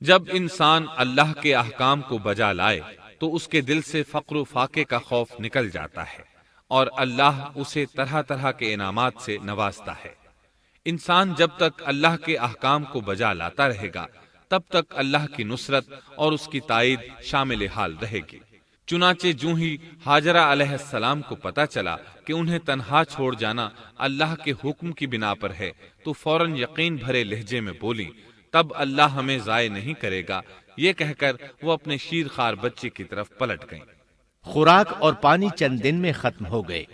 جب انسان اللہ کے احکام کو بجا لائے تو اس کے دل سے فقر و فاقے کا خوف نکل جاتا ہے اور اللہ اسے طرح طرح کے انعامات سے نوازتا ہے۔ انسان جب تک اللہ کے احکام کو بجا لاتا رہے گا تب تک اللہ کی نصرت اور اس کی تائید شامل حال رہے گی۔ چنانچہ جوں ہی ہاجرہ علیہ السلام کو پتا چلا کہ انہیں تنہا چھوڑ جانا اللہ کے حکم کی بنا پر ہے تو فوراً یقین بھرے لہجے میں بولی، تب اللہ ہمیں ضائع نہیں کرے گا، یہ کہہ کر وہ اپنے شیر خوار بچے کی طرف پلٹ گئیں۔ خوراک اور پانی چند دن میں ختم ہو گئے،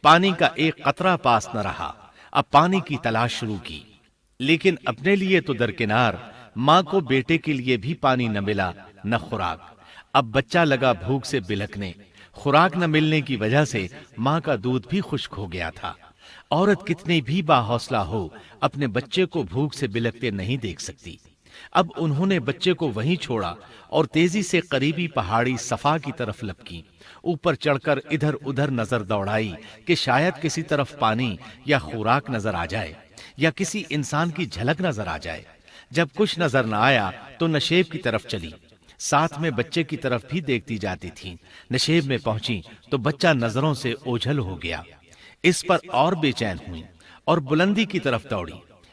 پانی کا ایک قطرہ پاس نہ رہا۔ اب پانی کی تلاش شروع کی، لیکن اپنے لیے تو درکنار، ماں کو بیٹے کے لیے بھی پانی نہ ملا نہ خوراک۔ اب بچہ لگا بھوک سے بلکنے، خوراک نہ ملنے کی وجہ سے ماں کا دودھ بھی خشک ہو گیا تھا۔ عورت کتنی بھی باحوصلہ ہو اپنے بچے کو بھوک سے بلکتے نہیں دیکھ سکتی۔ اب انہوں نے بچے کو وہیں چھوڑا اور تیزی سے قریبی پہاڑی صفا کی طرف لپکی، اوپر چڑھ کر ادھر ادھر نظر دوڑائی کہ شاید کسی طرف پانی یا خوراک نظر آ جائے یا کسی انسان کی جھلک نظر آ جائے۔ جب کچھ نظر نہ آیا تو نشیب کی طرف چلی، ساتھ میں بچے کی طرف بھی دیکھتی جاتی تھی۔ نشیب میں پہنچی تو بچہ نظروں سے اوجھل ہو گیا، اس پر اور بے چین ہوئی اور بلندی کی طرف دوڑی۔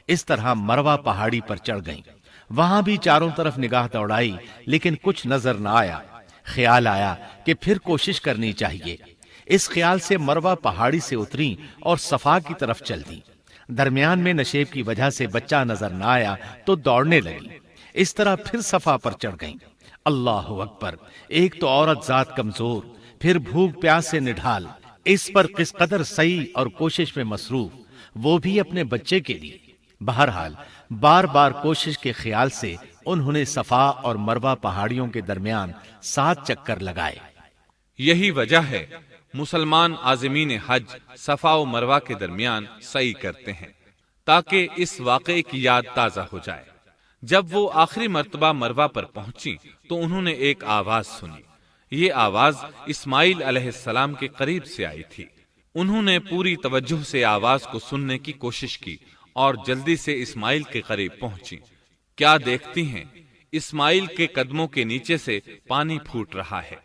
اس طرح مروہ پہاڑی پر چڑھ گئیں، وہاں بھی چاروں طرف نگاہ دوڑائی لیکن کچھ نظر نہ آیا۔ خیال آیا کہ پھر کوشش کرنی چاہیے۔ اس خیال سے مروہ پہاڑی سے اتری اور صفا کی طرف چل دی۔ درمیان میں نشیب کی وجہ سے بچہ نظر نہ آیا تو دوڑنے لگی۔ اس طرح پھر صفا پر چڑھ گئیں۔ اللہ اکبر! ایک تو عورت ذات کمزور، پھر بھوک پیاس سے نڈھال، اس پر کس قدر سعی اور کوشش میں مصروف، وہ بھی اپنے بچے کے لیے۔ بہرحال بار بار کوشش کے خیال سے انہوں نے صفا اور مروہ پہاڑیوں کے درمیان 7 چکر لگائے۔ یہی وجہ ہے مسلمان عازمین حج صفا و مروہ کے درمیان سعی کرتے ہیں تاکہ اس واقعے کی یاد تازہ ہو جائے۔ جب وہ آخری مرتبہ مروہ پر پہنچی تو انہوں نے ایک آواز سنی۔ یہ آواز اسماعیل علیہ السلام کے قریب سے آئی تھی۔ انہوں نے پوری توجہ سے آواز کو سننے کی کوشش کی اور جلدی سے اسماعیل کے قریب پہنچی۔ کیا دیکھتی ہیں، اسماعیل کے قدموں کے نیچے سے پانی پھوٹ رہا ہے،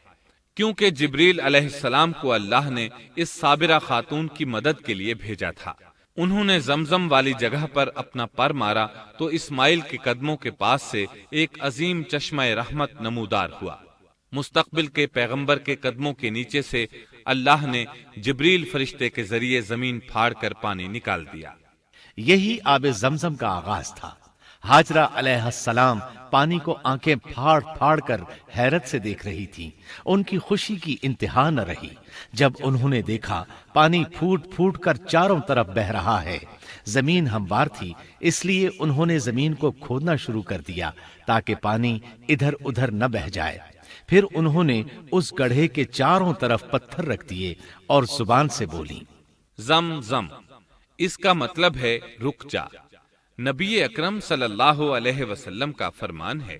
کیونکہ جبریل علیہ السلام کو اللہ نے اس صابرہ خاتون کی مدد کے لیے بھیجا تھا۔ انہوں نے زمزم والی جگہ پر اپنا پر مارا تو اسماعیل کے قدموں کے پاس سے ایک عظیم چشمہ رحمت نمودار ہوا۔ مستقبل کے پیغمبر کے قدموں کے نیچے سے اللہ نے جبریل فرشتے کے ذریعے زمین پھاڑ کر پانی نکال دیا۔ یہی آب زمزم کا آغاز تھا۔ ہاجرہ علیہ السلام پانی کو آنکھیں پھاڑ پھاڑ کر حیرت سے دیکھ رہی تھی۔ ان کی خوشی کی انتہا نہ رہی جب انہوں نے دیکھا پانی پھوٹ پھوٹ کر چاروں طرف بہ رہا ہے۔ زمین ہموار تھی، اس لیے انہوں نے زمین کو کھودنا شروع کر دیا تاکہ پانی ادھر ادھر نہ بہ جائے۔ پھر انہوں نے اس گڑھے کے چاروں طرف پتھر رکھ دیے اور زبان سے بولی، زم زم، اس کا مطلب ہے رک جا۔ نبی اکرم صلی اللہ علیہ وسلم کا فرمان ہے،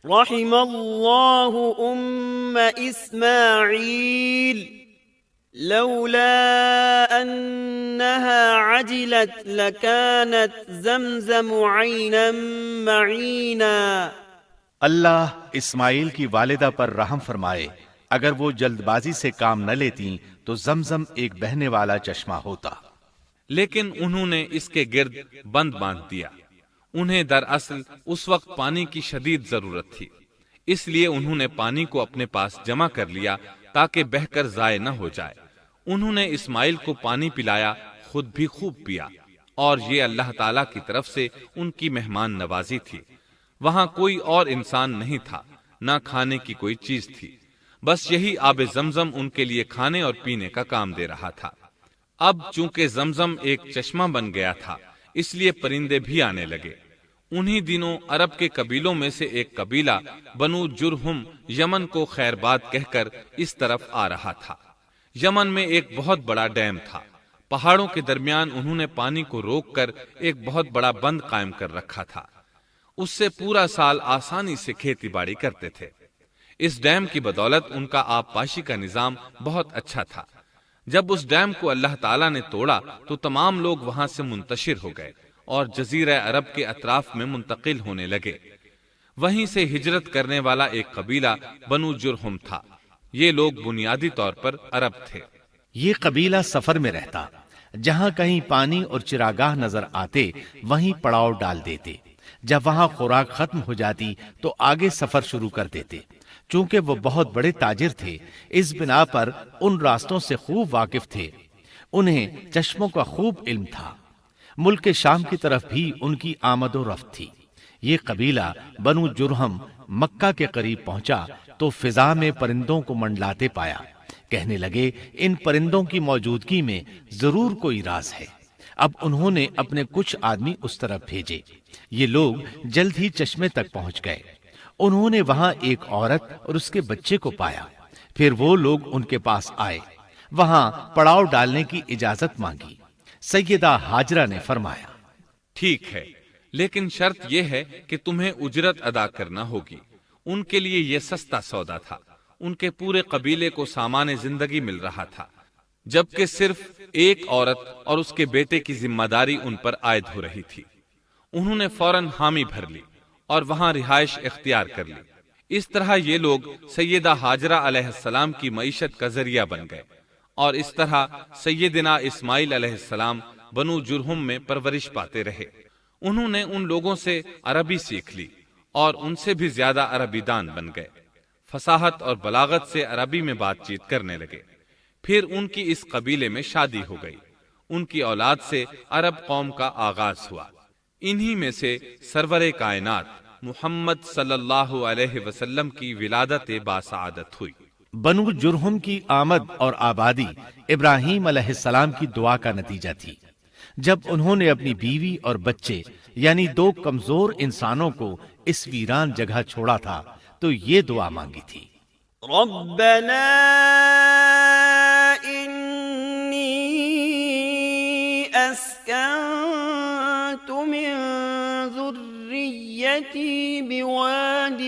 رحم اللہ اسماعیل لولا انها عجلت لكانت زمزم عینا معینا۔ اللہ اسماعیل کی والدہ پر رحم فرمائے، اگر وہ جلد بازی سے کام نہ لیتی تو زمزم ایک بہنے والا چشمہ ہوتا۔ لیکن انہوں نے اس کے گرد بند باندھ دیا۔ انہیں دراصل اس وقت پانی کی شدید ضرورت تھی، اس لیے انہوں نے پانی کو اپنے پاس جمع کر لیا تاکہ بہہ کر ضائع نہ ہو جائے۔ انہوں نے اسماعیل کو پانی پلایا، خود بھی خوب پیا، اور یہ اللہ تعالی کی طرف سے ان کی مہمان نوازی تھی۔ وہاں کوئی اور انسان نہیں تھا، نہ کھانے کی کوئی چیز تھی، بس یہی آب زمزم ان کے لیے کھانے اور پینے کا کام دے رہا تھا۔ اب چونکہ زمزم ایک چشمہ بن گیا تھا، اس لیے پرندے بھی آنے لگے۔ انہی دنوں عرب کے قبیلوں میں سے ایک قبیلہ بنو جرہم یمن کو خیر باد کہہ کر اس طرف آ رہا تھا۔ یمن میں ایک بہت بڑا ڈیم تھا۔ پہاڑوں کے درمیان انہوں نے پانی کو روک کر ایک بہت بڑا بند قائم کر رکھا تھا، اس سے پورا سال آسانی سے کھیتی باڑی کرتے تھے۔ اس ڈیم کی بدولت ان کا آب پاشی کا نظام بہت اچھا تھا۔ جب اس ڈیم کو اللہ تعالیٰ نے توڑا تو تمام لوگ وہاں سے منتشر ہو گئے اور جزیرہ عرب کے اطراف میں منتقل ہونے لگے۔ وہیں سے ہجرت کرنے والا ایک قبیلہ بنو جرہم تھا۔ یہ لوگ بنیادی طور پر عرب تھے۔ یہ قبیلہ سفر میں رہتا، جہاں کہیں پانی اور چراگاہ نظر آتے وہیں پڑاؤ ڈال دیتے۔ جب وہاں خوراک ختم ہو جاتی تو آگے سفر شروع کر دیتے۔ چونکہ وہ بہت بڑے تاجر تھے، اس بنا پر ان راستوں سے خوب واقف تھے۔ انہیں چشموں کا خوب علم تھا۔ ملک شام کی طرف بھی ان کی آمد و رفت تھی۔ یہ قبیلہ بنو جرہم مکہ کے قریب پہنچا تو فضا میں پرندوں کو منڈلاتے پایا۔ کہنے لگے ان پرندوں کی موجودگی میں ضرور کوئی راز ہے۔ اب انہوں نے اپنے کچھ آدمی اس طرف بھیجے۔ یہ لوگ جلد ہی چشمے تک پہنچ گئے۔ انہوں نے وہاں ایک عورت اور اس کے بچے کو پایا۔ پھر وہ لوگ ان کے پاس آئے، وہاں پڑاؤ ڈالنے کی اجازت مانگی۔ سیدہ ہاجرہ نے فرمایا، ٹھیک ہے، لیکن شرط یہ ہے کہ تمہیں اجرت ادا کرنا ہوگی۔ ان کے لیے یہ سستا سودا تھا۔ ان کے پورے قبیلے کو سامان زندگی مل رہا تھا، جبکہ صرف ایک عورت اور اس کے بیٹے کی ذمہ داری ان پر عائد ہو رہی تھی۔ انہوں نے فوراً حامی بھر لی اور وہاں رہائش اختیار کر لی۔ اس طرح یہ لوگ سیدہ ہاجرہ علیہ السلام کی معیشت کا ذریعہ بن گئے، اور اس طرح سیدنا اسماعیل علیہ السلام بنو جرہم میں پرورش پاتے رہے۔ انہوں نے ان لوگوں سے عربی سیکھ لی اور ان سے بھی زیادہ عربی دان بن گئے۔ فصاحت اور بلاغت سے عربی میں بات چیت کرنے لگے۔ پھر ان کی اس قبیلے میں شادی ہو گئی۔ ان کی اولاد سے عرب قوم کا آغاز ہوا۔ انہی میں سے سرور کائنات محمد صلی اللہ علیہ وسلم کی ولادت باسعادت ہوئی۔ بنو جرہم کی آمد اور آبادی ابراہیم علیہ السلام کی دعا کا نتیجہ تھی۔ جب انہوں نے اپنی بیوی اور بچے یعنی دو کمزور انسانوں کو اس ویران جگہ چھوڑا تھا تو یہ دعا مانگی تھی، ربنا انی اسکنت من ذریتی بواد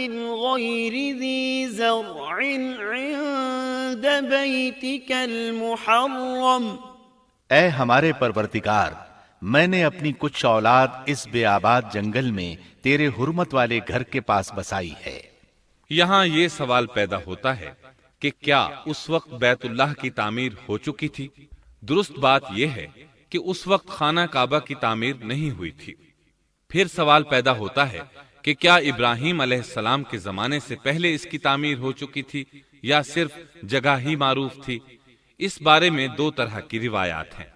غیر ذی زرع عند بیتک المحرم۔ اے ہمارے پروردگار، میں نے اپنی کچھ اولاد اس بے آباد جنگل میں تیرے حرمت والے گھر کے پاس بسائی ہے۔ یہاں یہ سوال پیدا ہوتا ہے کہ کیا اس وقت بیت اللہ کی تعمیر ہو چکی تھی؟ درست بات یہ ہے کہ اس وقت خانہ کعبہ کی تعمیر نہیں ہوئی تھی۔ پھر سوال پیدا ہوتا ہے کہ کیا ابراہیم علیہ السلام کے زمانے سے پہلے اس کی تعمیر ہو چکی تھی یا صرف جگہ ہی معروف تھی؟ اس بارے میں دو طرح کی روایات ہیں۔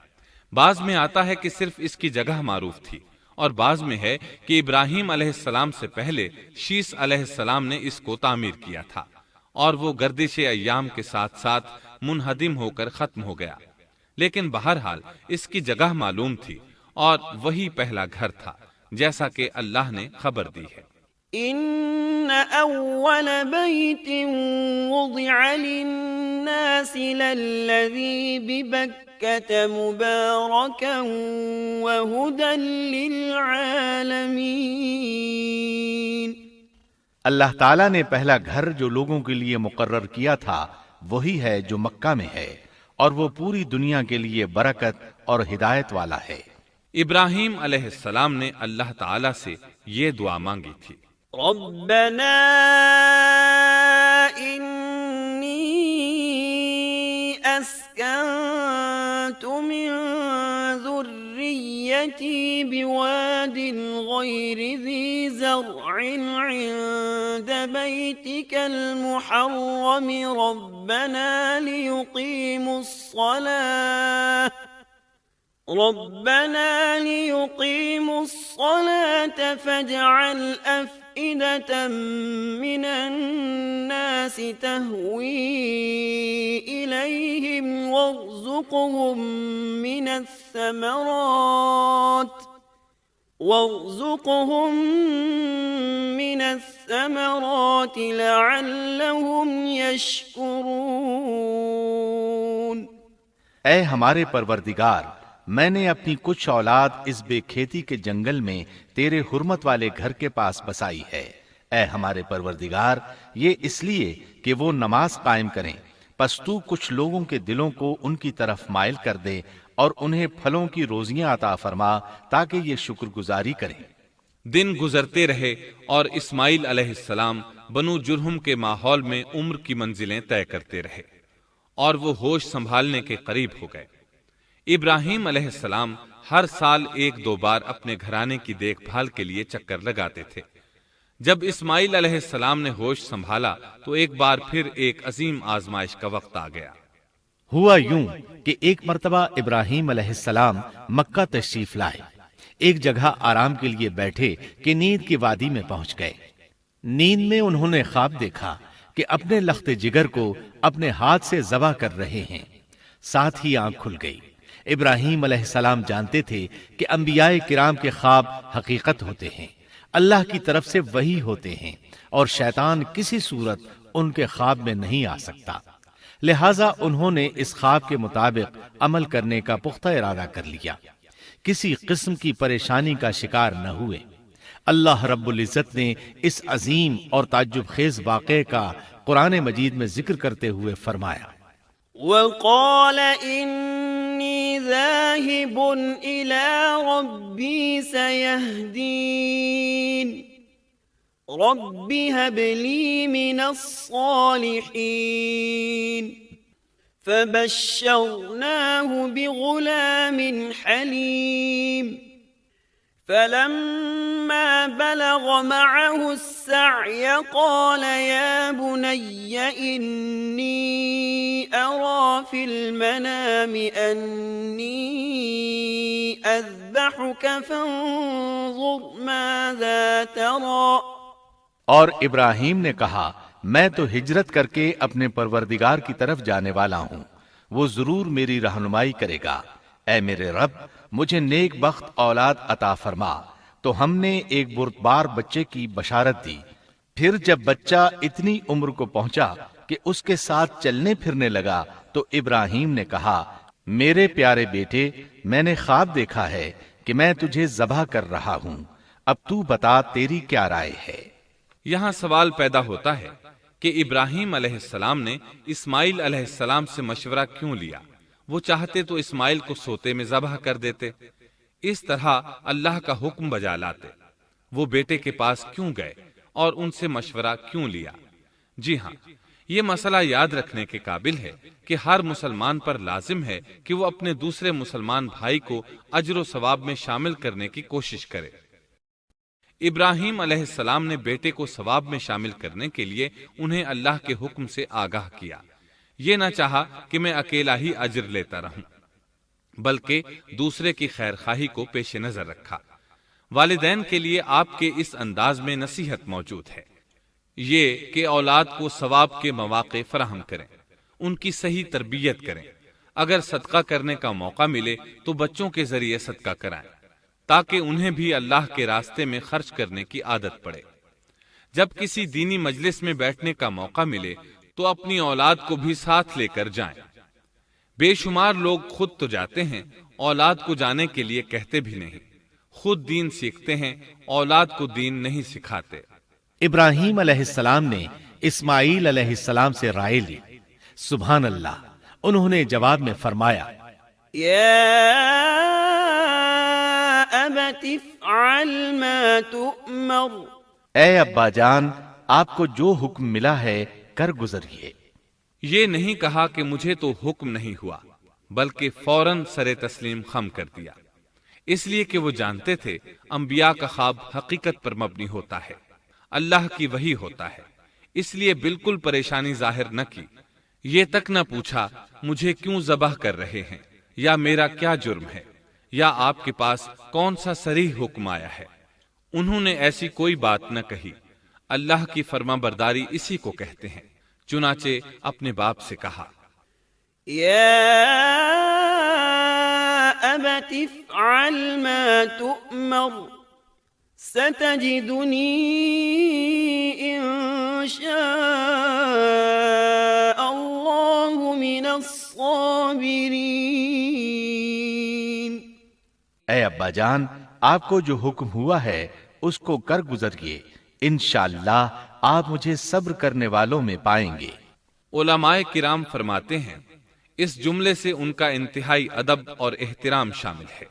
بعض میں آتا ہے کہ صرف اس کی جگہ معروف تھی، اور بعض میں ہے کہ ابراہیم علیہ السلام سے پہلے شیس علیہ السلام نے اس کو تعمیر کیا تھا، اور وہ گردش ایام کے ساتھ ساتھ منہدم ہو کر ختم ہو گیا۔ لیکن بہرحال اس کی جگہ معلوم تھی، اور وہی پہلا گھر تھا، جیسا کہ اللہ نے خبر دی ہے۔ ان اول بیت وضع للناس للذی ببکۃ مبارکا وہدی للعالمین۔ اللہ تعالیٰ نے پہلا گھر جو لوگوں کے لیے مقرر کیا تھا وہی ہے جو مکہ میں ہے، اور وہ پوری دنیا کے لیے برکت اور ہدایت والا ہے۔ ابراہیم علیہ السلام نے اللہ تعالیٰ سے یہ دعا مانگی تھی، ربنا انی اسکنت من ذریتی بواد غیر ذی زرع عند بیتک المحرم ربنا لیقیموا الصلاة فاجعل أفئدة من الناس تهوي إليهم وارزقهم من الثمرات لعلهم يشكرون۔ اے ہمارے پروردگار، میں نے اپنی کچھ اولاد اس بے کھیتی کے جنگل میں تیرے حرمت والے گھر کے پاس بسائی ہے۔ اے ہمارے پروردگار، یہ اس لیے کہ وہ نماز قائم کریں، پس تو کچھ لوگوں کے دلوں کو ان کی طرف مائل کر دے اور انہیں پھلوں کی روزیاں عطا فرما تاکہ یہ شکر گزاری کریں۔ دن گزرتے رہے اور اسماعیل علیہ السلام بنو جرہم کے ماحول میں عمر کی منزلیں طے کرتے رہے اور وہ ہوش سنبھالنے کے قریب ہو گئے۔ ابراہیم علیہ السلام ہر سال 1-2 بار اپنے گھرانے کی دیکھ بھال کے لیے چکر لگاتے تھے۔ جب اسماعیل علیہ السلام نے ہوش سنبھالا تو ایک بار پھر ایک عظیم آزمائش کا وقت آ گیا۔ ہوا یوں کہ ایک مرتبہ ابراہیم علیہ السلام مکہ تشریف لائے، ایک جگہ آرام کے لیے بیٹھے کہ نیند کی وادی میں پہنچ گئے۔ نیند میں انہوں نے خواب دیکھا کہ اپنے لخت جگر کو اپنے ہاتھ سے ذبح کر رہے ہیں، ساتھ ہی آنکھ کھل گئی۔ ابراہیم علیہ السلام جانتے تھے کہ انبیاء کرام کے خواب حقیقت ہوتے ہیں، اللہ کی طرف سے وحی ہوتے ہیں، اور شیطان کسی صورت ان کے خواب میں نہیں آ سکتا۔ لہٰذا انہوں نے اس خواب کے مطابق عمل کرنے کا پختہ ارادہ کر لیا، کسی قسم کی پریشانی کا شکار نہ ہوئے۔ اللہ رب العزت نے اس عظیم اور تعجب خیز واقعے کا قرآن مجید میں ذکر کرتے ہوئے فرمایا، وقال إني ذاهب إلى ربي سيهدين رب هب لي من الصالحين فبشرناه بغلام حليم فلما بلغ معه السعي قال يا بني إني أرى في المنام أني أذبحك فانظر ماذا ترى۔ اور ابراہیم نے کہا، میں تو ہجرت کر کے اپنے پروردگار کی طرف جانے والا ہوں، وہ ضرور میری رہنمائی کرے گا۔ اے میرے رب، مجھے نیک بخت اولاد عطا فرما۔ تو ہم نے ایک بردبار بچے کی بشارت دی۔ پھر جب بچہ اتنی عمر کو پہنچا کہ اس کے ساتھ چلنے پھرنے لگا تو ابراہیم نے کہا، میرے پیارے بیٹے، میں نے خواب دیکھا ہے کہ میں تجھے ذبح کر رہا ہوں، اب تو بتا تیری کیا رائے ہے؟ یہاں سوال پیدا ہوتا ہے کہ ابراہیم علیہ السلام نے اسماعیل علیہ السلام سے مشورہ کیوں لیا؟ وہ چاہتے تو اسماعیل کو سوتے میں ذبح کر دیتے، اس طرح اللہ کا حکم بجا لاتے۔ وہ بیٹے کے پاس کیوں گئے اور ان سے مشورہ کیوں لیا؟ جی ہاں، یہ مسئلہ یاد رکھنے کے قابل ہے کہ ہر مسلمان پر لازم ہے کہ وہ اپنے دوسرے مسلمان بھائی کو اجر و ثواب میں شامل کرنے کی کوشش کرے۔ ابراہیم علیہ السلام نے بیٹے کو ثواب میں شامل کرنے کے لیے انہیں اللہ کے حکم سے آگاہ کیا۔ یہ نہ چاہا کہ میں اکیلا ہی اجر لیتا رہوں، بلکہ دوسرے کی خیر خواہی کو پیش نظر رکھا۔ والدین کے لیے آپ کے اس انداز میں نصیحت موجود ہے، یہ کہ اولاد کو ثواب کے مواقع فراہم کریں، ان کی صحیح تربیت کریں۔ اگر صدقہ کرنے کا موقع ملے تو بچوں کے ذریعے صدقہ کرائیں، تاکہ انہیں بھی اللہ کے راستے میں خرچ کرنے کی عادت پڑے۔ جب کسی دینی مجلس میں بیٹھنے کا موقع ملے تو اپنی اولاد کو بھی ساتھ لے کر جائیں۔ بے شمار لوگ خود تو جاتے ہیں، اولاد کو جانے کے لیے کہتے بھی نہیں، خود دین سیکھتے ہیں، اولاد کو دین نہیں سکھاتے۔ ابراہیم علیہ السلام نے اسماعیل علیہ السلام سے رائے لی۔ سبحان اللہ، انہوں نے جواب میں فرمایا، يا أبت افعل ما تؤمر۔ اے ابا جان، آپ کو جو حکم ملا ہے کر گزریے۔ یہ نہیں کہا کہ مجھے تو حکم نہیں ہوا، بلکہ فوراً سر تسلیم خم کر دیا، اس لیے کہ وہ جانتے تھے انبیاء کا خواب حقیقت پر مبنی ہوتا ہے، اللہ کی وحی ہوتا ہے، اس لیے بالکل پریشانی ظاہر نہ کی، یہ تک نہ پوچھا مجھے کیوں ذبح کر رہے ہیں، یا میرا کیا جرم ہے، یا آپ کے پاس کون سا صریح حکم آیا ہے۔ انہوں نے ایسی کوئی بات نہ کہی۔ اللہ کی فرما برداری اسی کو کہتے ہیں۔ چنانچہ اپنے باپ سے کہا، يا أبت افعل ما تؤمر ستجدني إن شاء الله من الصابرين۔ اے ابا جان، آپ کو جو حکم ہوا ہے اس کو کر گزریے، انشاءاللہ آپ مجھے صبر کرنے والوں میں پائیں گے۔ علماء کرام فرماتے ہیں اس جملے سے ان کا انتہائی ادب اور احترام شامل ہے،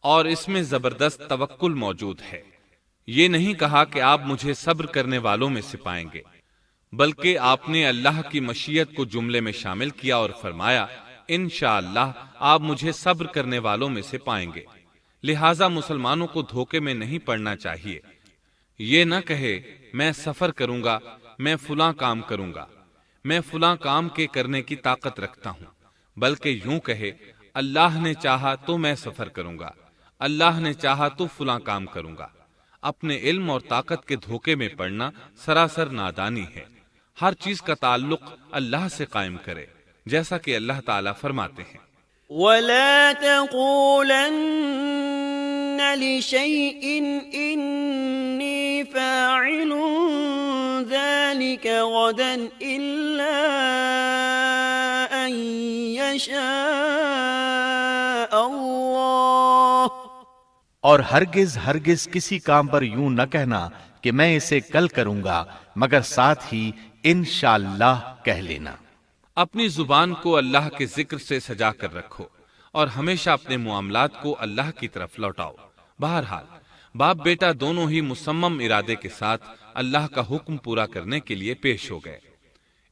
اور اس میں زبردست توکل موجود ہے۔ یہ نہیں کہا کہ آپ مجھے صبر کرنے والوں میں سے پائیں گے، بلکہ آپ نے اللہ کی مشیت کو جملے میں شامل کیا اور فرمایا انشاءاللہ آپ مجھے صبر کرنے والوں میں سے پائیں گے۔ لہٰذا مسلمانوں کو دھوکے میں نہیں پڑنا چاہیے۔ یہ نہ کہے میں سفر کروں گا، میں فلاں کام کروں گا، میں فلاں کام کے کرنے کی طاقت رکھتا ہوں، بلکہ یوں کہے اللہ نے چاہا تو میں سفر کروں گا، اللہ نے چاہا تو فلاں کام کروں گا۔ اپنے علم اور طاقت کے دھوکے میں پڑنا سراسر نادانی ہے۔ ہر چیز کا تعلق اللہ سے قائم کرے، جیسا کہ اللہ تعالیٰ فرماتے ہیں ولا تقولن لشيء إني فاعل ذلك غدا إلا أن يشاء الله، اور ہرگز ہرگز کسی کام پر یوں نہ کہنا کہ میں اسے کل کروں گا، مگر ساتھ ہی انشاءاللہ کہہ لینا۔ اپنی زبان کو اللہ کے ذکر سے سجا کر رکھو اور ہمیشہ اپنے معاملات کو اللہ کی طرف لوٹاؤ۔ بہرحال باپ بیٹا دونوں ہی مصمم ارادے کے ساتھ اللہ کا حکم پورا کرنے کے لیے پیش ہو گئے۔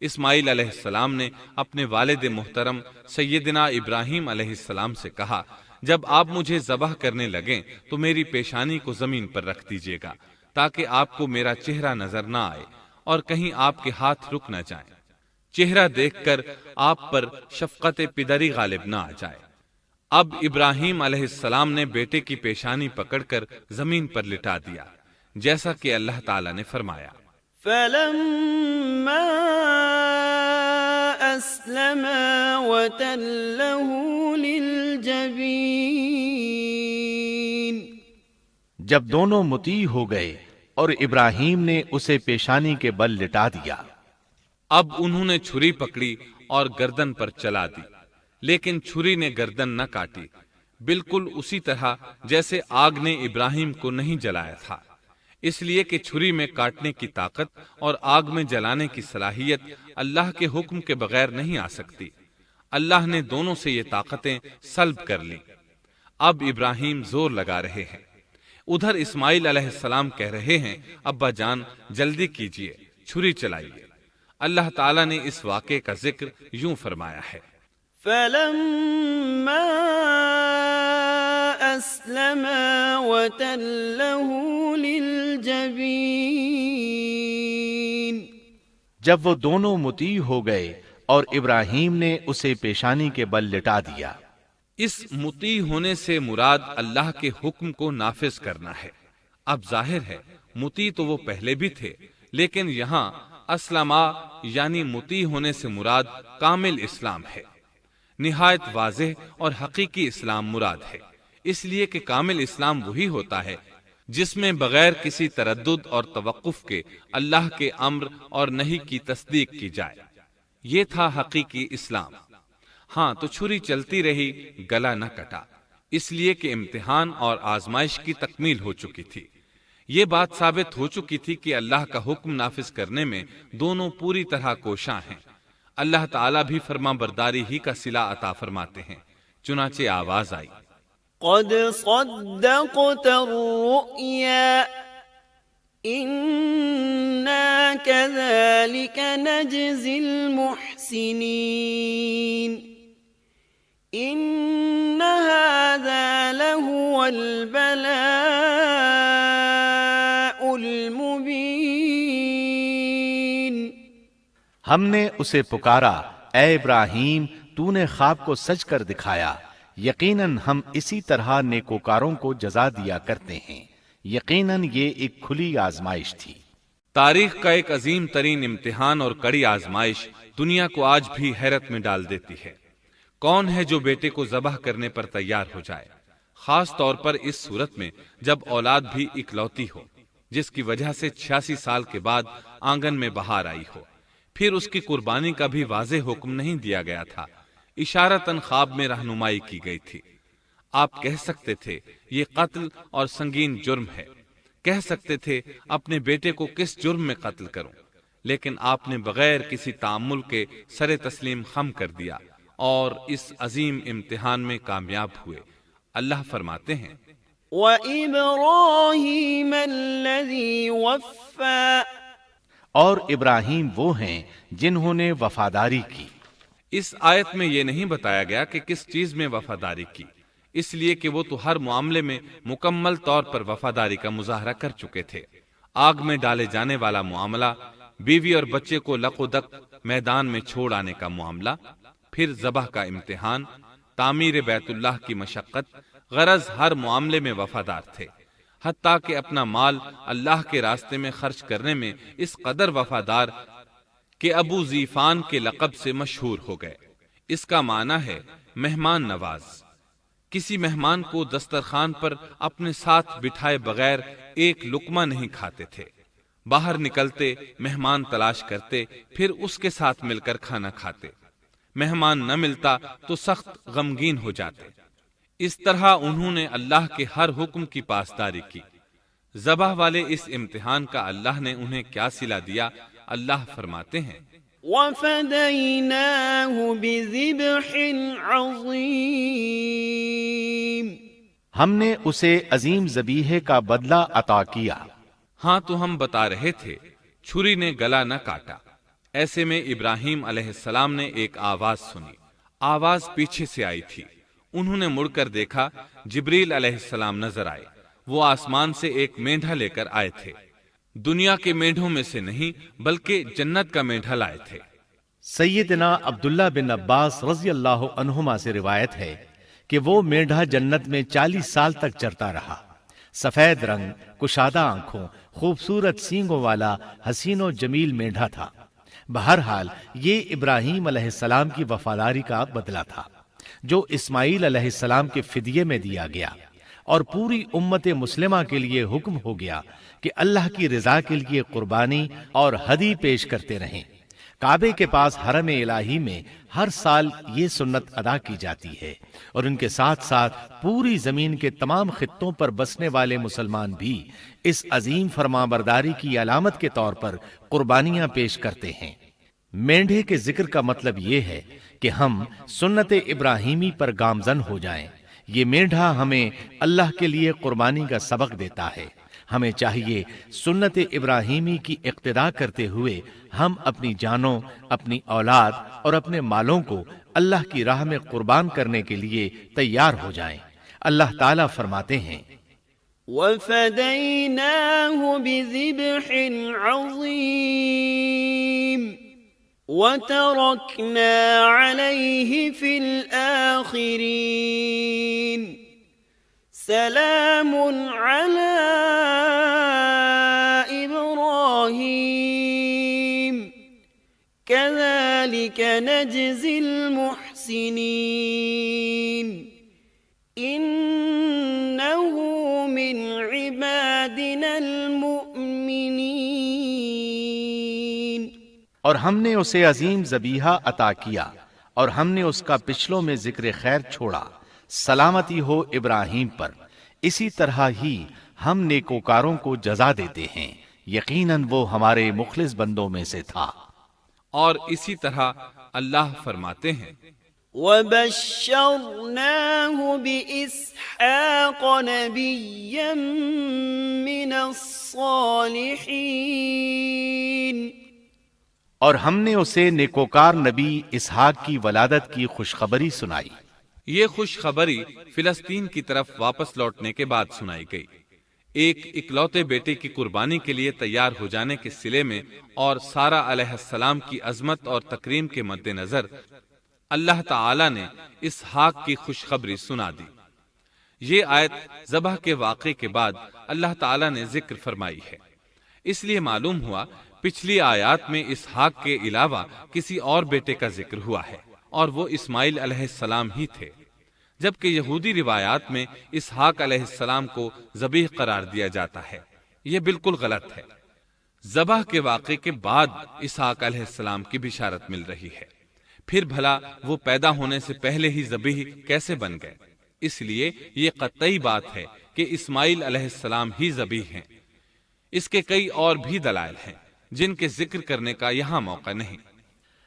اسماعیل علیہ السلام نے اپنے والد محترم سیدنا ابراہیم علیہ السلام سے کہا جب آپ مجھے ذبح کرنے لگیں تو میری پیشانی کو زمین پر رکھ دیجیے گا تاکہ آپ کو میرا چہرہ نظر نہ آئے اور کہیں آپ کے ہاتھ رک نہ جائیں، چہرہ دیکھ کر آپ پر شفقت پدری غالب نہ آ جائے۔ اب ابراہیم علیہ السلام نے بیٹے کی پیشانی پکڑ کر زمین پر لٹا دیا، جیسا کہ اللہ تعالیٰ نے فرمایا فلما أسلما وتله للجبين، جب دونوں مطیع ہو گئے اور ابراہیم نے اسے پیشانی کے بل لٹا دیا۔ اب انہوں نے چھری پکڑی اور گردن پر چلا دی، لیکن چھری نے گردن نہ کاٹی، بالکل اسی طرح جیسے آگ نے ابراہیم کو نہیں جلایا تھا، اس لیے کہ چھری میں کاٹنے کی طاقت اور آگ میں جلانے کی صلاحیت اللہ کے حکم کے بغیر نہیں آ سکتی۔ اللہ نے دونوں سے یہ طاقتیں سلب کر لیں۔ اب ابراہیم زور لگا رہے ہیں، ادھر اسماعیل علیہ السلام کہہ رہے ہیں ابا جان جلدی کیجئے، چھری چلائیے۔ اللہ تعالیٰ نے اس واقعے کا ذکر یوں فرمایا ہے فلما أسلما وتله للجبين، جب وہ دونوں مطیع ہو گئے اور ابراہیم نے اسے پیشانی کے بل لٹا دیا۔ اس مطیع ہونے سے مراد اللہ کے حکم کو نافذ کرنا ہے۔ اب ظاہر ہے مطیع تو وہ پہلے بھی تھے، لیکن یہاں اسلما یعنی مطیع ہونے سے مراد کامل اسلام ہے۔ نہایت واضح اور حقیقی اسلام مراد ہے، اس لیے کہ کامل اسلام وہی ہوتا ہے جس میں بغیر کسی تردد اور توقف کے اللہ کے امر اور نہی کی تصدیق کی جائے۔ یہ تھا حقیقی اسلام۔ ہاں تو چھری چلتی رہی، گلا نہ کٹا، اس لیے کہ امتحان اور آزمائش کی تکمیل ہو چکی تھی۔ یہ بات ثابت ہو چکی تھی کہ اللہ کا حکم نافذ کرنے میں دونوں پوری طرح کوشاں ہیں۔ اللہ تعالیٰ بھی فرما برداری ہی کا صلہ عطا فرماتے ہیں۔ چنانچہ آواز آئی قد صدقت الرؤيا إنا كذلك نجزي المحسنين إن هذا لهو البلاء المبين، ہم نے اسے پکارا اے ابراہیم تو نے خواب کو سچ کر دکھایا، یقیناً ہم اسی طرح نیکوکاروں کو جزا دیا کرتے ہیں۔ یقیناً یہ ایک کھلی آزمائش تھی۔ تاریخ کا ایک عظیم ترین امتحان اور کڑی آزمائش دنیا کو آج بھی حیرت میں ڈال دیتی ہے۔ کون ہے جو بیٹے کو ذبح کرنے پر تیار ہو جائے، خاص طور پر اس صورت میں جب اولاد بھی اکلوتی ہو، جس کی وجہ سے 86 سال کے بعد آنگن میں بہار آئی ہو۔ پھر اس کی قربانی کا بھی واضح حکم نہیں دیا گیا تھا، اشارتاً خواب میں رہنمائی کی گئی تھی۔ آپ کہہ سکتے تھے یہ قتل اور سنگین جرم ہے، کہہ سکتے تھے اپنے بیٹے کو کس جرم میں قتل کروں، لیکن آپ نے بغیر کسی تعامل کے سر تسلیم خم کر دیا اور اس عظیم امتحان میں کامیاب ہوئے۔ اللہ فرماتے ہیں وإبراهيم الذي وفى اور ابراہیم وہ ہیں جنہوں نے وفاداری کی۔ اس آیت میں یہ نہیں بتایا گیا کہ کس چیز میں وفاداری کی، اس لیے کہ وہ تو ہر معاملے میں مکمل طور پر وفاداری کا مظاہرہ کر چکے تھے۔ آگ میں ڈالے جانے والا معاملہ، بیوی اور بچے کو لق و دق میدان میں چھوڑ آنے کا معاملہ، پھر ذبح کا امتحان، تعمیر بیت اللہ کی مشقت، غرض ہر معاملے میں وفادار تھے، حتیٰ کہ اپنا مال اللہ کے راستے میں خرچ کرنے میں اس قدر وفادار کہ ابو زیفان کے لقب سے مشہور ہو گئے۔ اس کا معنی ہے مہمان نواز۔ کسی مہمان کو دسترخوان پر اپنے ساتھ بٹھائے بغیر ایک لقمہ نہیں کھاتے تھے، باہر نکلتے مہمان تلاش کرتے، پھر اس کے ساتھ مل کر کھانا کھاتے، مہمان نہ ملتا تو سخت غمگین ہو جاتے۔ اس طرح انہوں نے اللہ کے ہر حکم کی پاسداری کی۔ ذبح والے اس امتحان کا اللہ نے انہیں کیا صلہ دیا؟ اللہ فرماتے ہیں وَفَدَيْنَاهُ بِذِبْحٍ عَظِيمٍ، ہم نے اسے عظیم ذبیحے کا بدلہ عطا کیا۔ ہاں تو ہم بتا رہے تھے چھری نے گلا نہ کاٹا۔ ایسے میں ابراہیم علیہ السلام نے ایک آواز سنی، آواز پیچھے سے آئی تھی۔ انہوں نے مڑ کر دیکھا، جبریل علیہ السلام نظر آئے۔ وہ آسمان سے ایک مینڈھا لے کر آئے تھے، دنیا کے مینڈھوں میں سے نہیں بلکہ جنت کا مینڈھا لائے تھے۔ سیدنا عبداللہ بن عباس رضی اللہ عنہما سے روایت ہے کہ وہ مینڈھا جنت میں 40 سال تک چرتا رہا۔ سفید رنگ، کشادہ آنکھوں، خوبصورت سینگوں والا حسین و جمیل مینڈھا تھا۔ بہرحال یہ ابراہیم علیہ السلام کی وفاداری کا بدلہ تھا جو اسماعیل علیہ السلام کے فدیے میں دیا گیا، اور پوری امت مسلمہ کے لیے حکم ہو گیا کہ اللہ کی رضا کے لیے قربانی اور ہدی پیش کرتے رہیں۔ کعبے کے پاس حرم الہی میں ہر سال یہ سنت ادا کی جاتی ہے، اور ان کے ساتھ ساتھ پوری زمین کے تمام خطوں پر بسنے والے مسلمان بھی اس عظیم فرمانبرداری کی علامت کے طور پر قربانیاں پیش کرتے ہیں۔ مینڈھے کے ذکر کا مطلب یہ ہے کہ ہم سنت ابراہیمی پر گامزن ہو جائیں۔ یہ مینڈھا ہمیں اللہ کے لیے قربانی کا سبق دیتا ہے۔ ہمیں چاہیے سنت ابراہیمی کی اقتدا کرتے ہوئے ہم اپنی جانوں، اپنی اولاد اور اپنے مالوں کو اللہ کی راہ میں قربان کرنے کے لیے تیار ہو جائیں۔ اللہ تعالیٰ فرماتے ہیں وَفَدَيْنَاهُ بِذِبْحٍ عَظِيمٍ وَتَرَكْنَا عَلَيْهِ فِي الْآخِرِينَ سلام على إبراهيم كذلك نجزي المحسنين إنه من عبادنا المؤمنين۔ اور ہم نے اسے عظیم ذبیحہ عطا کیا، اور ہم نے اس کا پچھلوں میں ذکر خیر چھوڑا۔ سلامتی ہو ابراہیم پر، اسی طرح ہی ہم نیکوکاروں کو جزا دیتے ہیں، یقیناً وہ ہمارے مخلص بندوں میں سے تھا۔ اور اسی طرح اللہ فرماتے ہیں وَبَشَّرْنَاهُ بِإِسْحَاقَ نَبِيًّا مِّنَ الصَّالِحِينَ، اور ہم نے اسے نیکوکار نبی اسحاق کی ولادت کی خوشخبری سنائی۔ یہ خوشخبری فلسطین کی طرف واپس لوٹنے کے بعد سنائی گئی۔ ایک اکلوتے بیٹے کی قربانی کے لیے تیار ہو جانے کے صلے میں اور سارہ علیہ السلام کی عظمت اور تکریم کے مد نظر اللہ تعالی نے اسحاق کی خوشخبری سنا دی۔ یہ آیت ذبح کے واقعے کے بعد اللہ تعالی نے ذکر فرمائی ہے، اس لیے معلوم ہوا پچھلی آیات میں اسحاق کے علاوہ کسی اور بیٹے کا ذکر ہوا ہے، اور وہ اسماعیل علیہ السلام ہی تھے، جبکہ یہودی روایات میں اسحاق علیہ السلام کو ذبیح قرار دیا جاتا ہے۔ یہ بالکل غلط ہے۔ ذبح کے واقعے کے بعد اسحاق علیہ السلام کی بشارت مل رہی ہے، پھر بھلا وہ پیدا ہونے سے پہلے ہی ذبیح کیسے بن گئے؟ اس لیے یہ قطعی بات ہے کہ اسماعیل علیہ السلام ہی ذبیح ہیں۔ اس کے کئی اور بھی دلائل ہیں جن کے ذکر کرنے کا یہاں موقع نہیں۔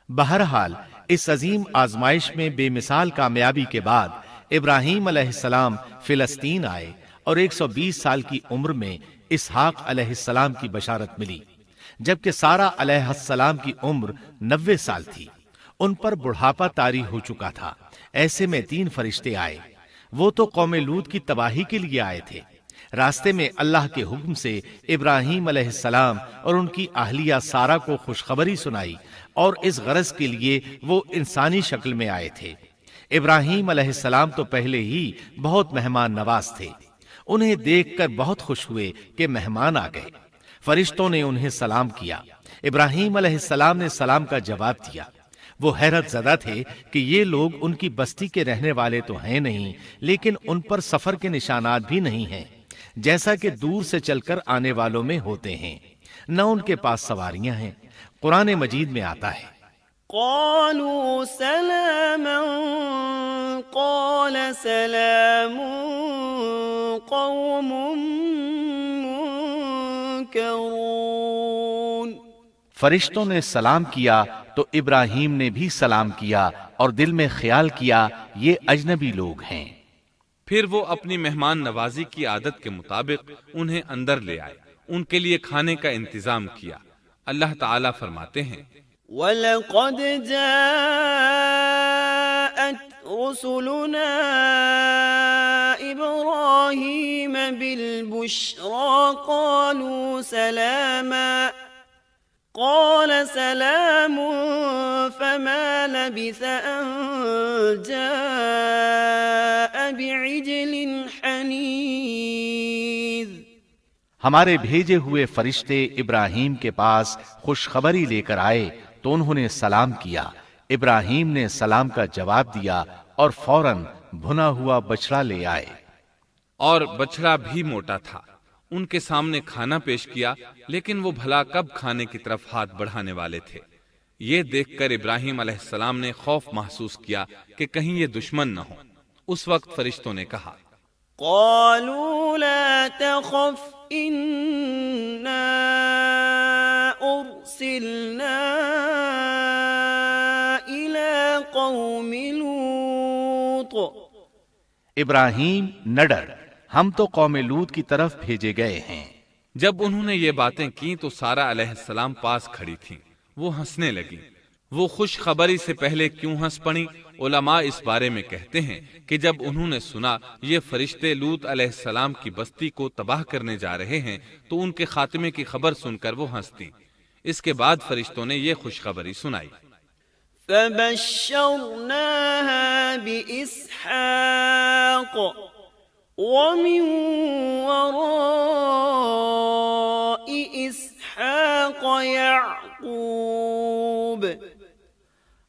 بہرحال اس عظیم آزمائش میں بے مثال کامیابی کے بعد ابراہیم علیہ السلام فلسطین آئے اور 120 سال کی عمر میں اسحاق علیہ السلام کی بشارت ملی، جبکہ سارہ علیہ السلام کی عمر 90 سال تھی۔ ان پر بڑھاپا طاری ہو چکا تھا۔ ایسے میں 3 فرشتے آئے، وہ تو قوم لوط کی تباہی کے لیے آئے تھے۔ راستے میں اللہ کے حکم سے ابراہیم علیہ السلام اور ان کی اہلیہ سارہ کو خوشخبری سنائی، اور اس غرض کے لیے وہ انسانی شکل میں آئے تھے۔ ابراہیم علیہ السلام تو پہلے ہی بہت مہمان نواز تھے، انہیں دیکھ کر بہت خوش ہوئے کہ مہمان آ گئے۔ فرشتوں نے انہیں سلام کیا۔ ابراہیم علیہ السلام نے سلام کا جواب دیا۔ وہ حیرت زدہ تھے کہ یہ لوگ ان کی بستی کے رہنے والے تو ہیں نہیں، لیکن ان پر سفر کے نشانات بھی نہیں ہیں، جیسا کہ دور سے چل کر آنے والوں میں ہوتے ہیں، نہ ان کے پاس سواریاں ہیں۔ قرآن مجید میں آتا ہے، قالوا سلاما قال سلام قوم منكرون۔ فرشتوں نے سلام کیا تو ابراہیم نے بھی سلام کیا اور دل میں خیال کیا یہ اجنبی لوگ ہیں۔ پھر وہ اپنی مہمان نوازی کی عادت کے مطابق انہیں اندر لے آئے، ان کے لیے کھانے کا انتظام کیا۔ اللہ تعالیٰ فرماتے ہیں، وَلَقَدْ جَاءَتْ رُسُلُنَا إِبْرَاهِيمَ بِالْبُشْرَى قَالُوا سَلَامًا قَالَ سَلَامٌ فَمَا لَبِثَ أَن جَاءَ بِعِجْلٍ حَنِيذٍ۔ ہمارے بھیجے ہوئے فرشتے ابراہیم کے پاس خوشخبری لے کر آئے تو انہوں نے سلام کیا۔ ابراہیم نے سلام کا جواب دیا اور فوراً بھنا ہوا بچڑا لے آئے، اور بچڑا بھی موٹا تھا۔ ان کے سامنے کھانا پیش کیا، لیکن وہ بھلا کب کھانے کی طرف ہاتھ بڑھانے والے تھے۔ یہ دیکھ کر ابراہیم علیہ السلام نے خوف محسوس کیا کہ کہیں یہ دشمن نہ ہو۔ اس وقت فرشتوں نے کہا، قالوا لا تخف إنا أرسلنا إلى قوم لوط۔ ابراہیم نہ ڈر، ہم تو قوم لوط کی طرف بھیجے گئے ہیں۔ جب انہوں نے یہ باتیں کی تو سارہ علیہ السلام پاس کھڑی تھیں، وہ ہنسنے لگی۔ وہ خوش خبری سے پہلے کیوں ہنس پڑی؟ علماء اس بارے میں کہتے ہیں کہ جب انہوں نے سنا یہ فرشتے لوط علیہ السلام کی بستی کو تباہ کرنے جا رہے ہیں تو ان کے خاتمے کی خبر سن کر وہ ہنستی۔ اس کے بعد فرشتوں نے یہ خوشخبری سنائی، فبشرناها بإسحاق ومن وراء إسحاق يعقوب۔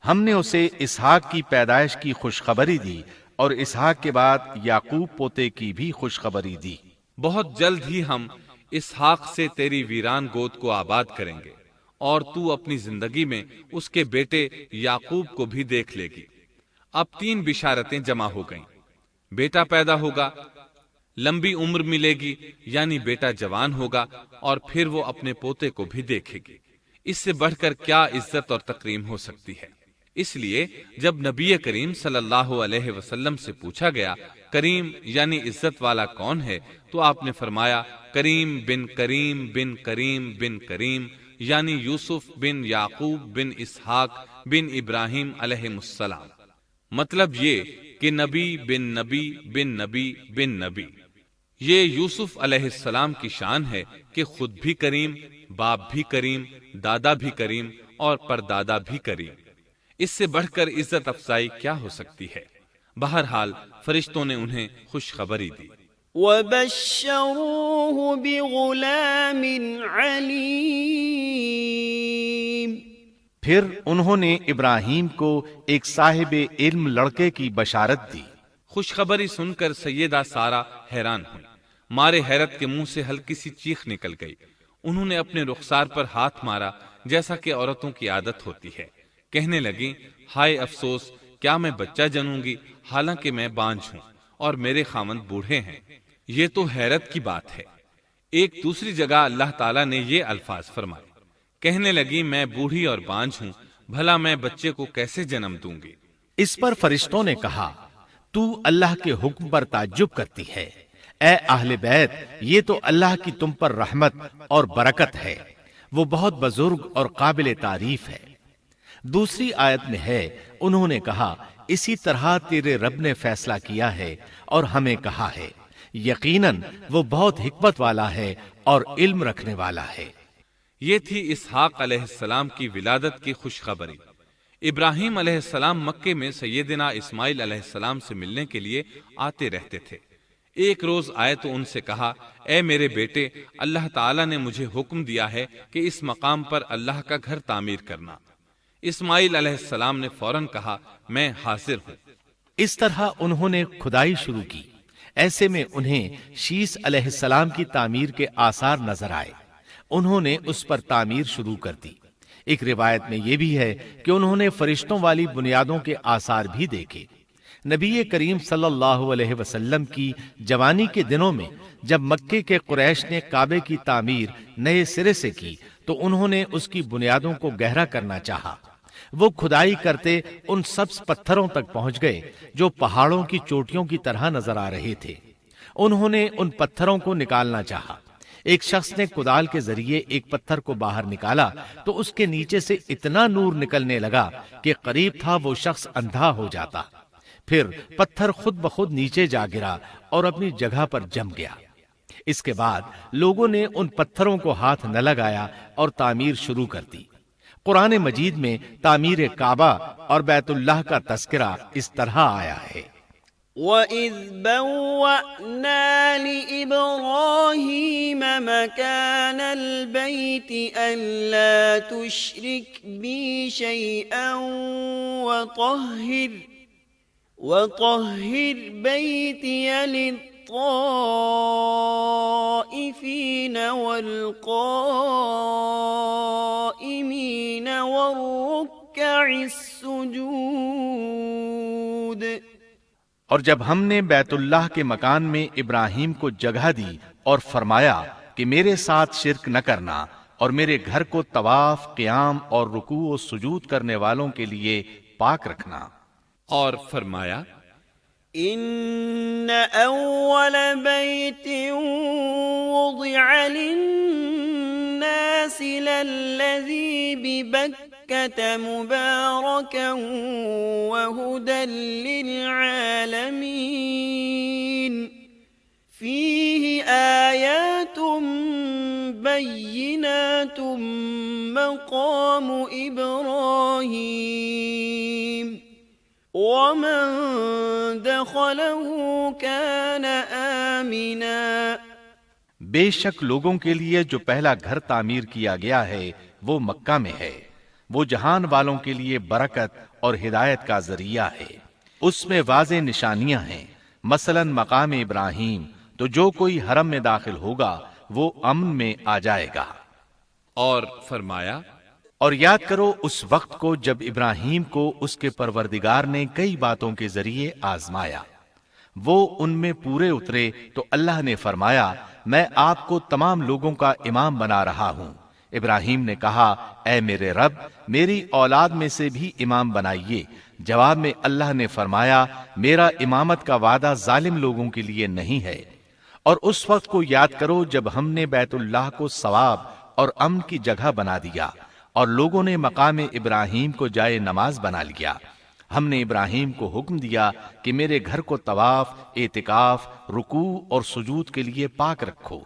ہم نے اسے اسحاق کی پیدائش کی خوشخبری دی اور اسحاق کے بعد یعقوب پوتے کی بھی خوشخبری دی۔ بہت جلد ہی ہم اسحاق سے تیری ویران گود کو آباد کریں گے، اور تو اپنی زندگی میں اس کے بیٹے یعقوب کو بھی دیکھ لے گی۔ اب 3 بشارتیں جمع ہو گئیں، بیٹا پیدا ہوگا، لمبی عمر ملے گی یعنی بیٹا جوان ہوگا، اور پھر وہ اپنے پوتے کو بھی دیکھے گی۔ اس سے بڑھ کر کیا عزت اور تکریم ہو سکتی ہے؟ اس لیے جب نبی کریم صلی اللہ علیہ وسلم سے پوچھا گیا کریم یعنی عزت والا کون ہے، تو آپ نے فرمایا کریم بن کریم بن کریم بن کریم، یعنی یوسف بن یعقوب بن اسحاق بن ابراہیم علیہ السلام۔ مطلب یہ کہ نبی بن نبی بن نبی بن نبی۔ یہ یوسف علیہ السلام کی شان ہے کہ خود بھی کریم، باپ بھی کریم، دادا بھی کریم اور پردادا بھی کریم۔ اس سے بڑھ کر عزت افزائی کیا ہو سکتی ہے؟ بہرحال فرشتوں نے انہیں خوشخبری دی۔ وَبَشَّرُوهُ بِغُلَامٍ عَلِيمٍ۔ پھر انہوں نے ابراہیم کو ایک صاحب علم لڑکے کی بشارت دی۔ خوشخبری سن کر سیدہ سارہ حیران ہوئی، مارے حیرت کے منہ سے ہلکی سی چیخ نکل گئی۔ انہوں نے اپنے رخسار پر ہاتھ مارا جیسا کہ عورتوں کی عادت ہوتی ہے، کہنے لگی ہائے افسوس، کیا میں بچہ جنوں گی حالانکہ میں بانجھ ہوں اور میرے خاوند بوڑھے ہیں؟ یہ تو حیرت کی بات ہے۔ ایک دوسری جگہ اللہ تعالیٰ نے یہ الفاظ فرمائے، کہنے لگی میں بوڑھی اور بانجھ ہوں، بھلا میں بچے کو کیسے جنم دوں گی؟ اس پر فرشتوں نے کہا تو اللہ کے حکم پر تعجب کرتی ہے، اے اہل بیت، یہ تو اللہ کی تم پر رحمت اور برکت ہے، وہ بہت بزرگ اور قابل تعریف ہے۔ دوسری آیت میں ہے، انہوں نے کہا اسی طرح تیرے رب نے فیصلہ کیا ہے اور ہمیں کہا ہے، یقیناً وہ بہت حکمت والا ہے اور علم رکھنے والا ہے۔ یہ تھی اسحاق علیہ السلام کی ولادت کی خوشخبری۔ ابراہیم علیہ السلام مکے میں سیدنا اسماعیل علیہ السلام سے ملنے کے لیے آتے رہتے تھے۔ ایک روز آئے تو ان سے کہا، اے میرے بیٹے، اللہ تعالیٰ نے مجھے حکم دیا ہے کہ اس مقام پر اللہ کا گھر تعمیر کرنا۔ اسماعیل علیہ السلام نے فوراً کہا، میں حاضر ہوں۔ اس طرح انہوں نے کھدائی شروع کی۔ ایسے میں انہیں شیش علیہ السلام کی تعمیر کے آثار نظر آئے۔ انہوں نے اس پر تعمیر شروع کر دی۔ ایک روایت میں یہ بھی ہے کہ انہوں نے فرشتوں والی بنیادوں کے آثار بھی دیکھے۔ نبی کریم صلی اللہ علیہ وسلم کی جوانی کے دنوں میں جب مکے کے قریش نے کعبے کی تعمیر نئے سرے سے کی تو انہوں نے اس کی بنیادوں کو گہرا کرنا چاہا۔ وہ کھدائی کرتے ان سبز پتھروں تک پہنچ گئے جو پہاڑوں کی چوٹیوں کی طرح نظر آ رہے تھے۔ انہوں نے ان پتھروں کو نکالنا چاہا۔ ایک شخص نے کدال کے ذریعے ایک پتھر کو باہر نکالا تو اس کے نیچے سے اتنا نور نکلنے لگا کہ قریب تھا وہ شخص اندھا ہو جاتا۔ پھر پتھر خود بخود نیچے جا گرا اور اپنی جگہ پر جم گیا۔ اس کے بعد لوگوں نے ان پتھروں کو ہاتھ نہ لگایا اور تعمیر شروع کر دی۔ قرآن مجید میں تعمیر کعبہ اور بیت اللہ کا تذکرہ اس طرح آیا ہے، وَإِذْ بَوَّأْنَا لِإِبْرَاهِيمَ مَكَانَ الْبَيْتِ أَلَّا تُشْرِكْ بِي شَيْئًا وَطَهِّرْ بَيْتِيَ لِلطَّائِفِينَ وَالْقَائِمِينَ وَالرُّكَّعِ السُّجُودِ۔ اور جب ہم نے بیت اللہ کے مکان میں ابراہیم کو جگہ دی اور فرمایا کہ میرے ساتھ شرک نہ کرنا اور میرے گھر کو طواف، قیام اور رکوع و سجود کرنے والوں کے لیے پاک رکھنا، اور فرمایا، ان اول بیت وضع للناس للذی ببکۃ مبارکا وہدی للعالمین فیہ آیات بینات مقام ابراہیم ومن دخلہ کان آمنا۔ بے شک لوگوں کے لیے جو پہلا گھر تعمیر کیا گیا ہے وہ مکہ میں ہے، وہ جہان والوں کے لیے برکت اور ہدایت کا ذریعہ ہے۔ اس میں واضح نشانیاں ہیں، مثلا مقام ابراہیم، تو جو کوئی حرم میں داخل ہوگا وہ امن میں آ جائے گا۔ اور فرمایا، اور یاد کرو اس وقت کو جب ابراہیم کو اس کے پروردگار نے کئی باتوں کے ذریعے آزمایا، وہ ان میں پورے اترے تو اللہ نے فرمایا میں آپ کو تمام لوگوں کا امام بنا رہا ہوں۔ ابراہیم نے کہا اے میرے رب میری اولاد میں سے بھی امام بنائیے۔ جواب میں اللہ نے فرمایا میرا امامت کا وعدہ ظالم لوگوں کے لیے نہیں ہے۔ اور اس وقت کو یاد کرو جب ہم نے بیت اللہ کو ثواب اور امن کی جگہ بنا دیا اور لوگوں نے مقام ابراہیم کو جائے نماز بنا لیا۔ ہم نے ابراہیم کو حکم دیا کہ میرے گھر کو طواف، اعتکاف، رکوع اور سجود کے لیے پاک رکھو،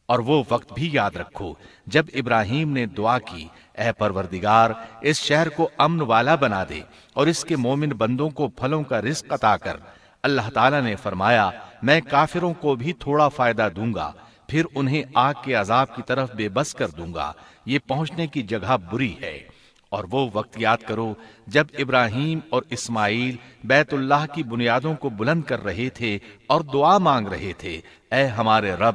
اور وہ وقت بھی یاد رکھو جب ابراہیم نے دعا کی اے پروردگار اس شہر کو امن والا بنا دے اور اس کے مومن بندوں کو پھلوں کا رزق عطا کر۔ اللہ تعالیٰ نے فرمایا میں کافروں کو بھی تھوڑا فائدہ دوں گا، پھر انہیں آگ کے عذاب کی طرف بے بس کر دوں گا، یہ پہنچنے کی جگہ بری ہے۔ اور وہ وقت یاد کرو جب ابراہیم اور اسماعیل بیت اللہ کی بنیادوں کو بلند کر رہے تھے اور دعا مانگ رہے تھے اے ہمارے رب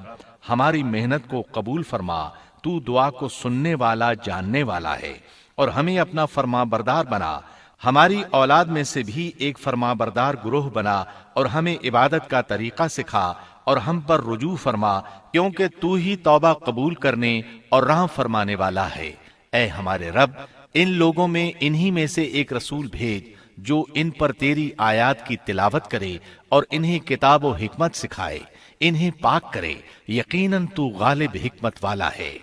ہماری محنت کو قبول فرما، تو دعا کو سننے والا جاننے والا ہے، اور ہمیں اپنا فرما بردار بنا، ہماری اولاد میں سے بھی ایک فرما بردار گروہ بنا، اور ہمیں عبادت کا طریقہ سکھا اور ہم پر رجوع فرما، کیونکہ تو ہی توبہ قبول کرنے اور رحم فرمانے والا ہے۔ اے ہمارے رب ان لوگوں میں انہی میں سے ایک رسول بھیج جو ان پر تیری آیات کی تلاوت کرے اور انہیں کتاب و حکمت سکھائے، انہیں پاک کرے، یقیناً تو غالب حکمت والا ہے۔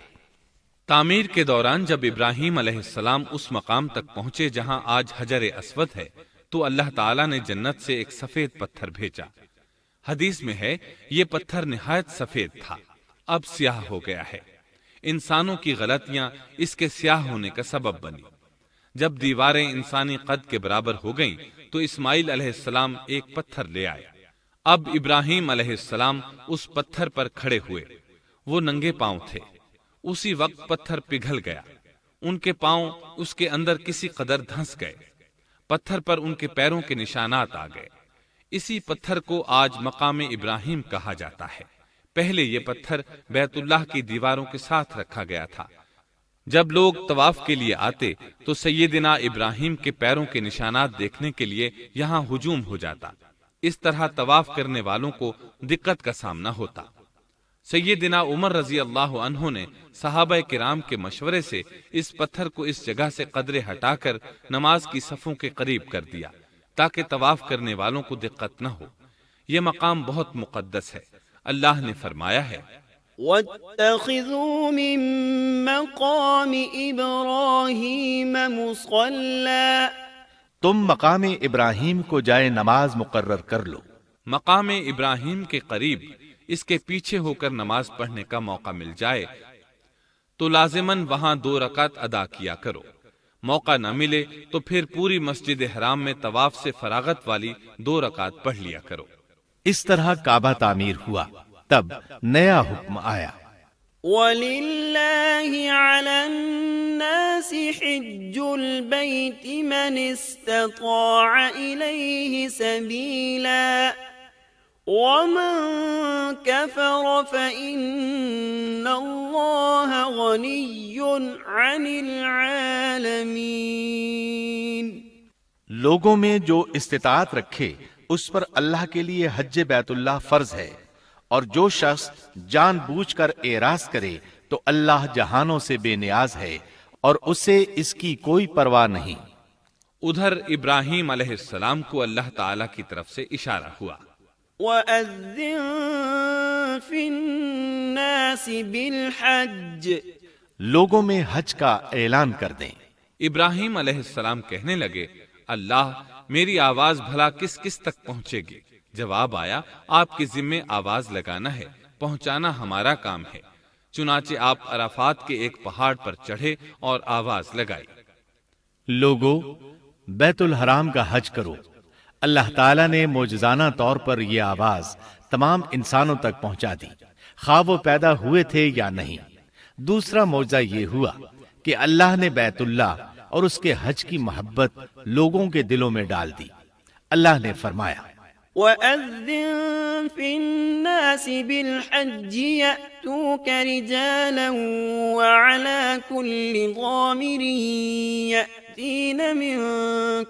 تعمیر کے دوران جب ابراہیم علیہ السلام اس مقام تک پہنچے جہاں آج حجر اسود ہے تو اللہ تعالیٰ نے جنت سے ایک سفید پتھر بھیجا۔ حدیث میں ہے یہ پتھر نہایت سفید تھا، اب سیاہ ہو گیا ہے۔ انسانوں کی غلطیاں اس کے سیاہ ہونے کا سبب بنی۔ جب دیواریں انسانی قد کے برابر ہو گئیں تو اسماعیل علیہ السلام ایک پتھر لے آئے۔ اب ابراہیم علیہ السلام اس پتھر پر کھڑے ہوئے، وہ ننگے پاؤں تھے۔ اسی وقت پتھر پگھل گیا، ان کے پاؤں اس کے اندر کسی قدر دھنس گئے، پتھر پر ان کے پیروں کے نشانات آ گئے۔ اسی پتھر کو آج مقام ابراہیم کہا جاتا ہے۔ پہلے یہ پتھر بیت اللہ کی دیواروں کے ساتھ رکھا گیا تھا۔ جب لوگ طواف کے لیے آتے تو سیدنا ابراہیم کے پیروں کے نشانات دیکھنے کے لیے یہاں ہجوم ہو جاتا۔ اس طرح طواف کرنے والوں کو دقت کا سامنا ہوتا۔ سیدنا عمر رضی اللہ عنہ نے صحابہ کرام کے مشورے سے اس پتھر کو اس جگہ سے قدرے ہٹا کر نماز کی صفوں کے قریب کر دیا تاکہ طواف کرنے والوں کو دقت نہ ہو۔ یہ مقام بہت مقدس ہے۔ اللہ نے فرمایا ہے وَاتَّخِذُوا مِن مَّقَامِ إِبْرَاهِيمَ مُصَلًّى، تم مقام ابراہیم کو جائے نماز مقرر کر لو۔ مقام ابراہیم کے قریب اس کے پیچھے ہو کر نماز پڑھنے کا موقع مل جائے تو لازماً وہاں 2 رکعت ادا کیا کرو۔ موقع نہ ملے تو پھر پوری مسجد حرام میں طواف سے فراغت والی 2 رکعت پڑھ لیا کرو۔ اس طرح کعبہ تعمیر ہوا، تب نیا حکم آیا۔ وَلِلَّهِ عَلَى النَّاسِ حِجُّ الْبَيْتِ مَنِ اسْتَطَاعَ إِلَيْهِ سَبِيلًا وَمَن كَفَرَ فَإِنَّ اللَّهَ غَنِيٌّ عَنِ الْعَالَمِينَ۔ لوگوں میں جو استطاعت رکھے اس پر اللہ کے لیے حج بیت اللہ فرض ہے، اور جو شخص جان بوجھ کر اعراض کرے تو اللہ جہانوں سے بے نیاز ہے اور اسے اس کی کوئی پرواہ نہیں۔ ادھر ابراہیم علیہ السلام کو اللہ تعالی کی طرف سے اشارہ ہوا، وَأَذِّن فِي النَّاسِ بِالْحَجِّ، لوگوں میں حج کا اعلان کر دیں۔ ابراہیم علیہ السلام کہنے لگے، اللہ میری آواز بھلا کس کس تک پہنچے گی؟ جواب آیا، آپ کے ذمے آواز لگانا ہے، پہنچانا ہمارا کام ہے۔ چنانچہ آپ عرفات کے ایک پہاڑ پر چڑھے اور آواز لگائی، لوگو بیت الحرام کا حج کرو۔ اللہ تعالیٰ نے معجزانہ طور پر یہ آواز تمام انسانوں تک پہنچا دی، خواہ وہ پیدا ہوئے تھے یا نہیں۔ دوسرا معجزہ یہ ہوا کہ اللہ نے بیت اللہ اور اس کے حج کی محبت لوگوں کے دلوں میں ڈال دی۔ اللہ نے فرمایا، وَأَذِّن فِي النَّاسِ بِالْحَجِّ يَأْتُوكَ رِجَالًا وَعَلَى كُلِّ ضَامِرٍ يَأْتِينَ مِن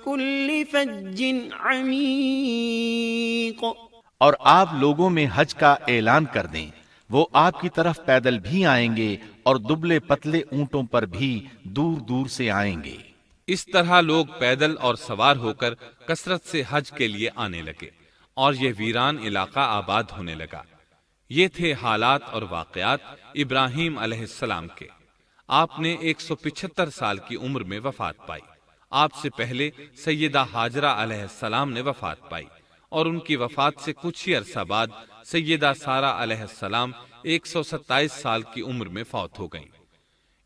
كُلِّ فَجٍّ عَمِيقٍ، اور آپ لوگوں میں حج کا اعلان کر دیں، وہ آپ کی طرف پیدل بھی آئیں گے اور دبلے پتلے اونٹوں پر بھی دور دور سے آئیں گے۔ اس طرح لوگ پیدل اور سوار ہو کر کثرت سے حج کے لیے آنے لگے اور یہ ویران علاقہ آباد ہونے لگا۔ یہ تھے حالات اور واقعات ابراہیم علیہ السلام کے۔ آپ نے 175 سال کی عمر میں وفات پائی۔ آپ سے پہلے سیدہ ہاجرہ علیہ السلام نے وفات پائی، اور ان کی وفات سے کچھ ہی عرصہ بعد سیدہ سارہ علیہ السلام 127 سال کی عمر میں فوت ہو گئیں۔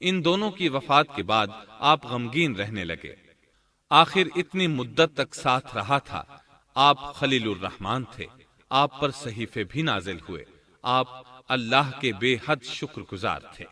ان دونوں کی وفات کے بعد آپ غمگین رہنے لگے۔ آخر اتنی مدت تک ساتھ رہا تھا۔ آپ خلیل الرحمن تھے، آپ پر صحیفے بھی نازل ہوئے، آپ اللہ کے بے حد شکر گزار تھے۔